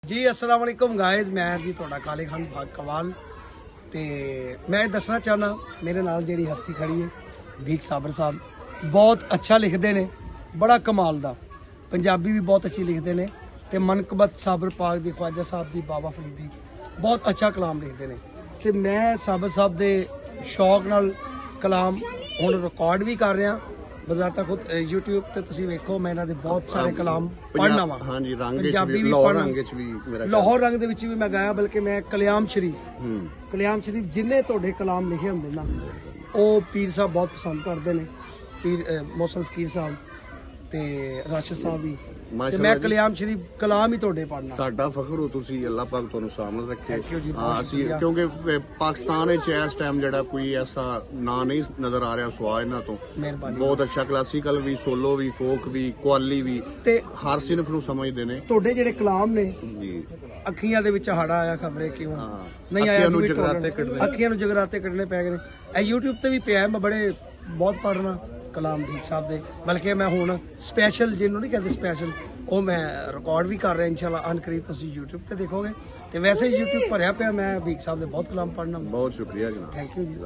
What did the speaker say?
जी अस्सलाम वालेकुम गाइस, मैं जी तुहाडा काले खान कवाल ते मैं दसना चाहना मेरे नाल जेहड़ी हस्ती खड़ी है भीख साबर साहब बहुत अच्छा लिखते ने, बड़ा कमाल दा पंजाबी भी बहुत अच्छी लिखते ने ते मनकबत साबर पाक दी ख्वाजा साहब दी बाबा फरीद दी बहुत अच्छा कलाम लिखते ने ते मैं साबर साहब दे शौक नाल कलाम हुण रिकॉर्ड भी कर रहा बजाता खुद यूट्यूब ते तुसी वेखो मैं इन्हां दे बहुत सारे कलाम पढ़ना वा। हाँ जी, पंजाबी भी लाहौर रंग दे विच भी मैं गाया, बल्कि मैं कल्याम शरीफ जिन्ने तोड़े कलाम लिखे होंदे ना वो पीर साहब बहुत पसंद करते हैं। पीर मौसम फकीर साहब ते राशिद साहब भी ते मैं कल्याम शरीफ कलाम ही तोड़े पढ़ना। साडा फखर हो तुसी, अल्लाह पाक तुहानू सामने रखे। हाँ क्योंकि पाकिस्तान इस टाइम जड़ा कोई ऐसा ना नहीं नजर आ रहा सुआ इन्हां तो बहुत अच्छा क्लासिकल भी, सोलो भी, फोक भी, कवाली भी ते हर सिनफ नू समझदे ने। तोड़े जेड़े कलाम ने जी अखियां दे विच हाड़ा आया खबरे क्यों नहीं आया, अखियां नू जगराते कड्ढने पै गए ने। यूट्यूब ते भी पिया, मैं बड़े बहुत पढ़ना कलाम भीख साहब दे, बल्कि मैं हुण स्पैशल जिन्हों नहीं कहते स्पैशल वो मैं रिकॉर्ड भी कर रहा इंशाल्लाह अनकरीब तुसीं यूट्यूब ते देखोगे। ते वैसे यूट्यूब भरिया पिया, मैं भीख साहब दे बहुत कलाम पढ़ना। बहुत शुक्रिया जनाब, थैंक यू जी।